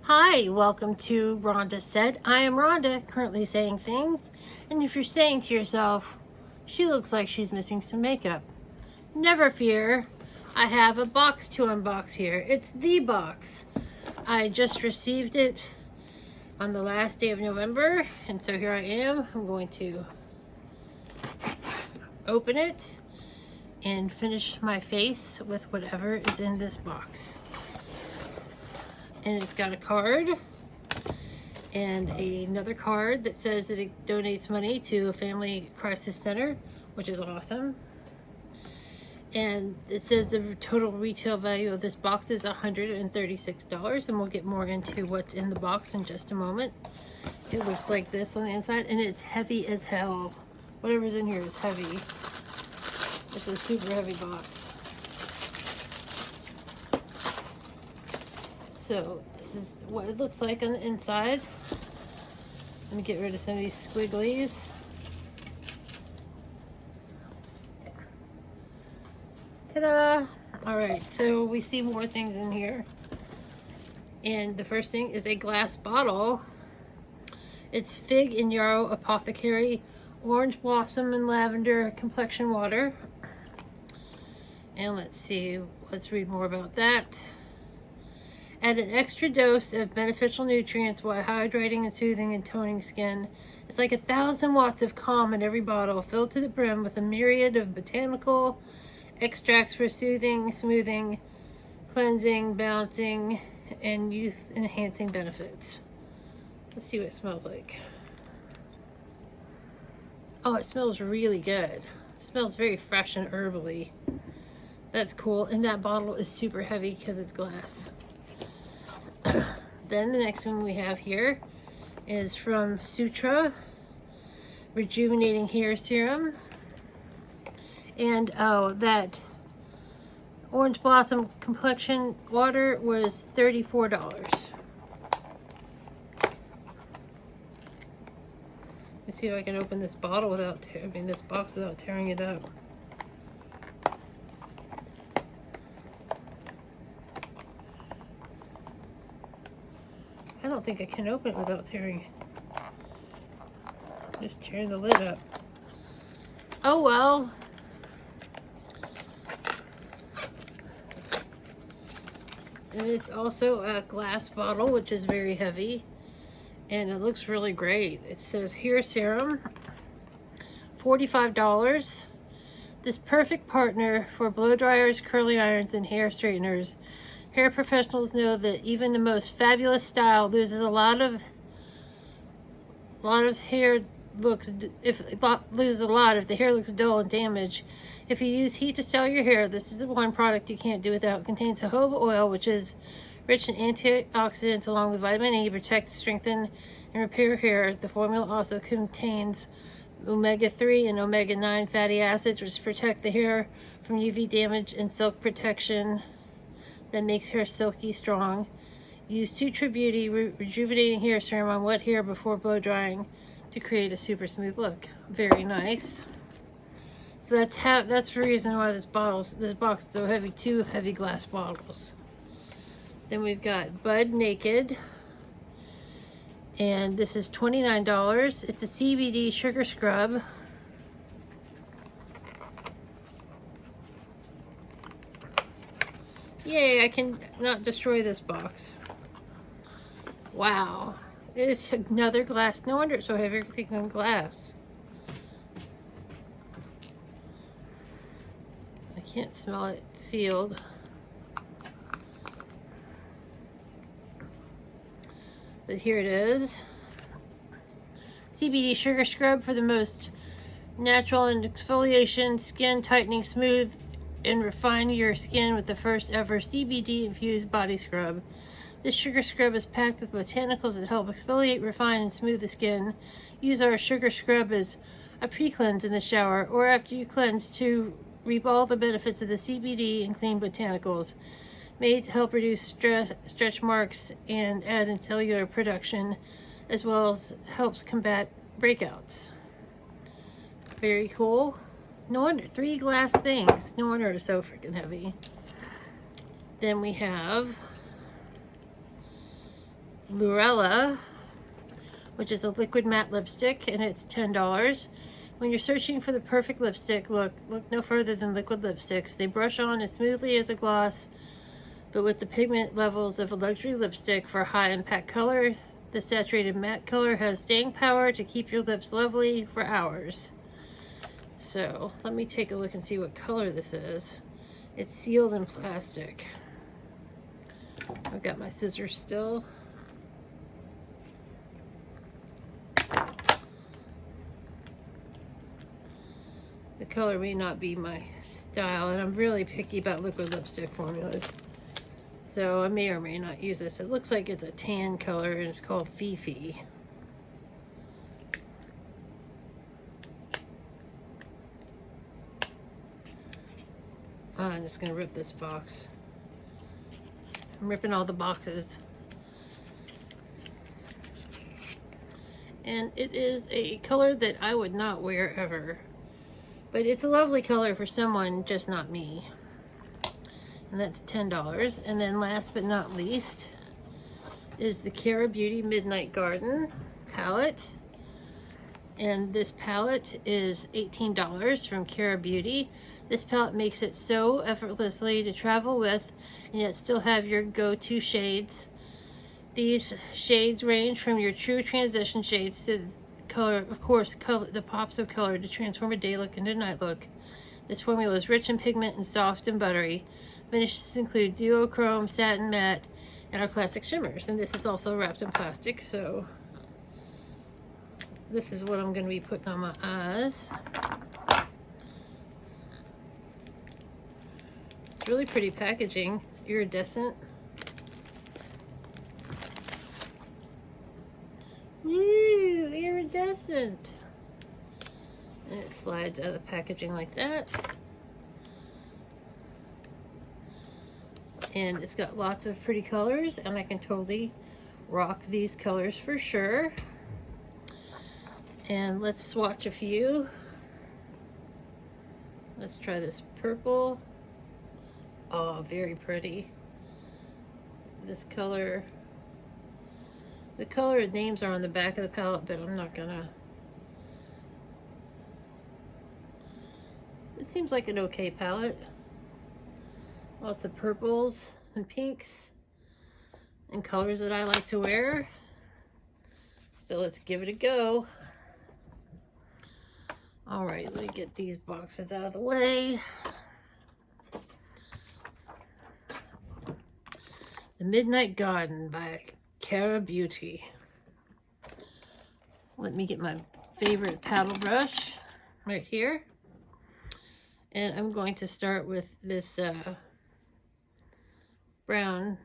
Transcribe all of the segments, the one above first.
Hi, welcome to Rhonda Said. I am Rhonda, currently saying things, and if you're saying to yourself, she looks like she's missing some makeup, never fear, I have a box to unbox here. It's the box. I just received it on the last day of November, and so here I am. I'm going to open it and finish my face with whatever is in this box. And it's got a card and another card that says that it donates money to a family crisis center, which is awesome. And it says the total retail value of this box is $136, and we'll get more into what's in the box in just a moment. It looks like this on the inside, and it's heavy as hell. Whatever's in here is heavy. It's a super heavy box. So this is what it looks like on the inside. Let me get rid of some of these squigglies. Ta-da! Alright, so we see more things in here. And the first thing is a glass bottle. It's Fig and Yarrow Apothecary Orange Blossom and Lavender Complexion Water. And let's read more about that. Add an extra dose of beneficial nutrients while hydrating and soothing and toning skin. It's like 1,000 watts of calm in every bottle, filled to the brim with a myriad of botanical extracts for soothing, smoothing, cleansing, balancing, and youth-enhancing benefits. Let's see what it smells like. Oh, it smells really good. It smells very fresh and herbally. That's cool. And that bottle is super heavy because it's glass. Then the next thing we have here is from Sutra Rejuvenating Hair Serum. And oh, that Orange Blossom Complexion Water was $34. Let's see if I can open this bottle without, this box without tearing it up. I don't think I can open it without tearing it. Just tear the lid up. Oh well. And it's also a glass bottle, which is very heavy. And it looks really great. It says hair serum, $45. This perfect partner for blow dryers, curling irons, and hair straighteners. Hair professionals know that even the most fabulous style loses a lot of hair loses a lot if the hair looks dull and damaged. If you use heat to style your hair, this is the one product you can't do without. It contains jojoba oil, which is rich in antioxidants along with vitamin E, protect, strengthen, and repair hair. The formula also contains omega-3 and omega-9 fatty acids, which protect the hair from UV damage and silk protection that makes hair silky strong. Use Sutra Beauty Rejuvenating Hair Serum on wet hair before blow drying to create a super smooth look. Very nice. So that's the reason why this box is so heavy. 2 heavy glass bottles. Then we've got Bud Naked, and this is $29. It's a CBD sugar scrub. Yay, I can not destroy this box. Wow. It's another glass. No wonder it's so heavy. Everything's in glass. I can't smell it sealed. But here it is. CBD sugar scrub for the most natural and exfoliation, skin tightening, smooth, and refine your skin with the first ever CBD infused body scrub. This sugar scrub is packed with botanicals that help exfoliate, refine, and smooth the skin. Use our sugar scrub as a pre-cleanse in the shower or after you cleanse to reap all the benefits of the CBD and clean botanicals. Made to help reduce stretch marks and add in cellular production, as well as helps combat breakouts. Very cool. No wonder, 3 glass things. No wonder it's so freaking heavy. Then we have Lurella, which is a liquid matte lipstick, and it's $10. When you're searching for the perfect lipstick, look no further than liquid lipsticks. They brush on as smoothly as a gloss, but with the pigment levels of a luxury lipstick for high impact color. The saturated matte color has staying power to keep your lips lovely for hours. So let me take a look and see what color this is. It's sealed in plastic. I've got my scissors still. The color may not be my style, and I'm really picky about liquid lipstick formulas. So I may or may not use this. It looks like it's a tan color, and it's called Fifi. I'm just gonna rip this box. I'm ripping all the boxes. And it is a color that I would not wear ever. But it's a lovely color for someone, just not me. And that's $10. And then last but not least is the Cara Beauty Midnight Garden palette. And this palette is $18 from Cara Beauty. This palette makes it so effortlessly to travel with and yet still have your go-to shades. These shades range from your true transition shades to color, of course, the pops of color to transform a day look into a night look. This formula is rich in pigment and soft and buttery. Finishes include duochrome, satin matte, and our classic shimmers. And this is also wrapped in plastic, so this is what I'm going to be putting on my eyes. It's really pretty packaging. It's iridescent. Woo, iridescent. And it slides out of the packaging like that. And it's got lots of pretty colors, and I can totally rock these colors for sure. And let's swatch a few. Let's try this purple. Oh, very pretty. This color. The color names are on the back of the palette, but I'm not gonna. It seems like an okay palette. Lots of purples and pinks and colors that I like to wear. So let's give it a go. All right, let me get these boxes out of the way. The Midnight Garden by Cara Beauty. Let me get my favorite paddle brush right here. And I'm going to start with this brown,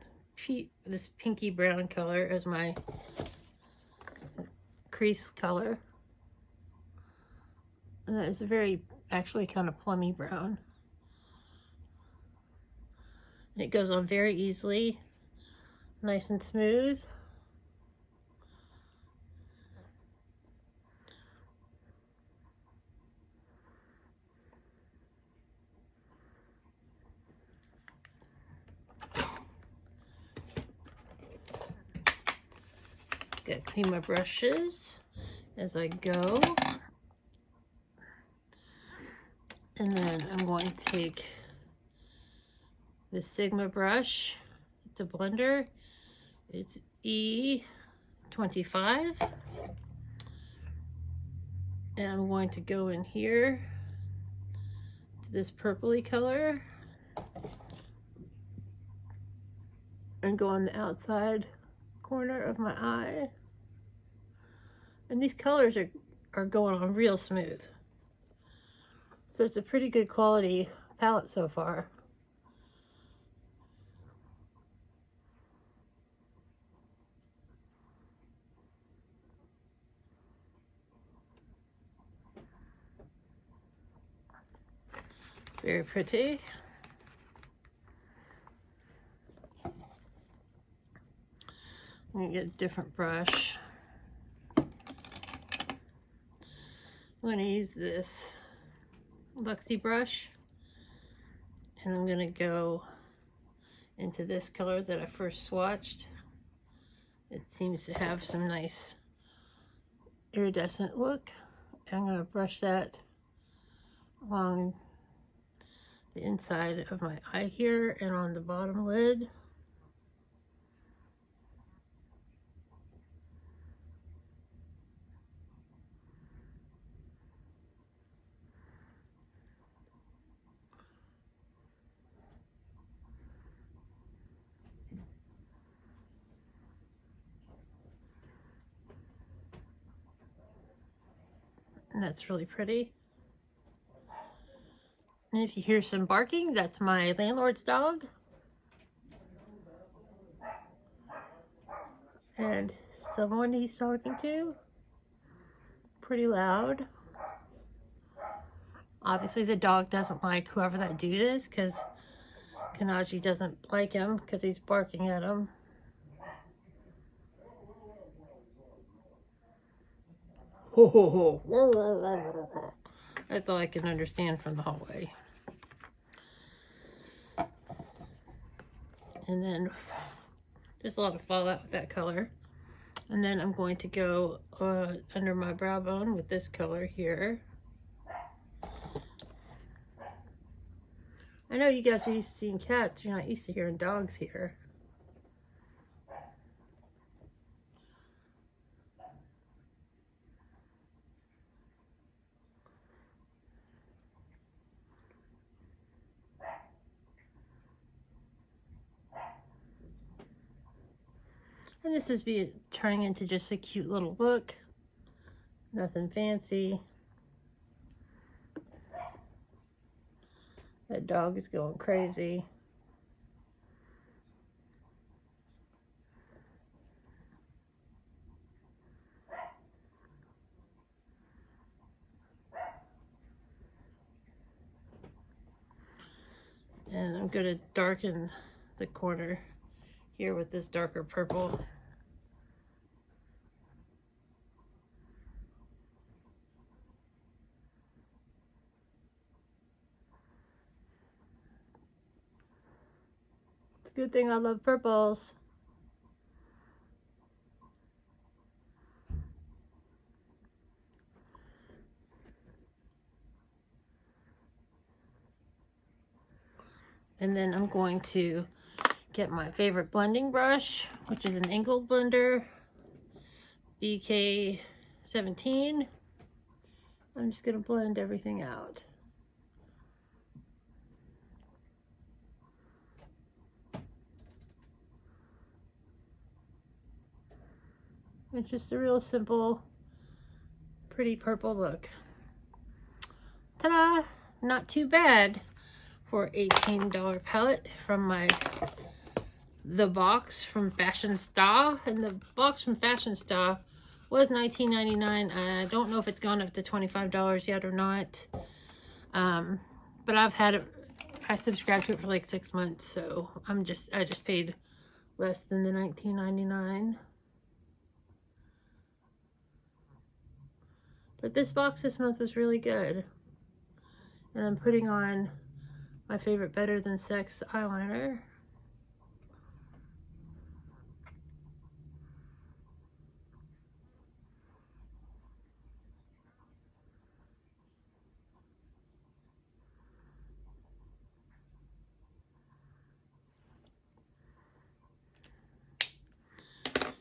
this pinky brown color as my crease color. And that is a very, actually kind of plummy brown. And it goes on very easily, nice and smooth. Gotta clean my brushes as I go. And then I'm going to take this Sigma brush. It's a blender. It's E25. And I'm going to go in here to this purpley color and go on the outside corner of my eye. And these colors are going on real smooth. So it's a pretty good quality palette so far. Very pretty. I'm gonna get a different brush. I'm gonna use this Luxie brush, and I'm gonna go into this color that I first swatched. It seems to have some nice iridescent look. I'm going to brush that along the inside of my eye here and on the bottom lid. And that's really pretty. And if you hear some barking, that's my landlord's dog. And someone he's talking to. Pretty loud. Obviously the dog doesn't like whoever that dude is, because Kanaji doesn't like him because he's barking at him. Ho ho ho. That's all I can understand from the hallway. And then there's a lot of fallout with that color. And then I'm going to go under my brow bone with this color here. I know you guys are used to seeing cats. You're not used to hearing dogs here. And this is turning into just a cute little look. Nothing fancy. That dog is going crazy. And I'm going to darken the corner here with this darker purple. It's a good thing I love purples. And then I'm going to get my favorite blending brush, which is an angled blender, BK17. I'm just going to blend everything out. It's just a real simple, pretty purple look. Ta-da! Not too bad for $18 palette from the box from Fashionsta. And the box from Fashionsta was $19.99. I don't know if it's gone up to $25 yet or not. But I've had it, I subscribed to it for like 6 months, so I just paid less than the $19.99. But this box this month was really good. And I'm putting on my favorite Better Than Sex eyeliner.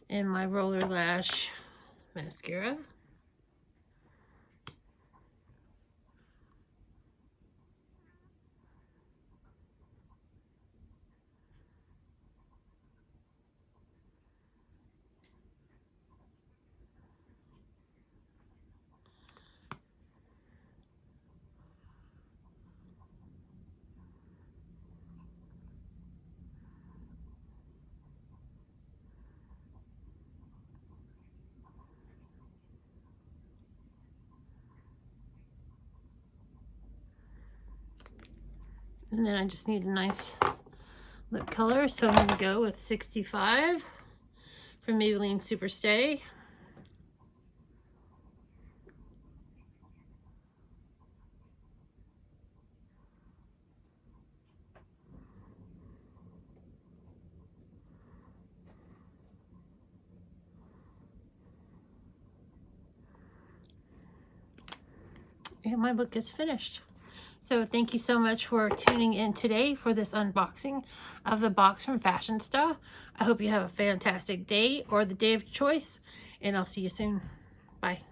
And my Roller Lash mascara. And then I just need a nice lip color, so I'm going to go with 65 from Maybelline Superstay. and my look is finished. So thank you so much for tuning in today for this unboxing of the box from Fashionsta. I hope you have a fantastic day or the day of choice, and I'll see you soon. Bye.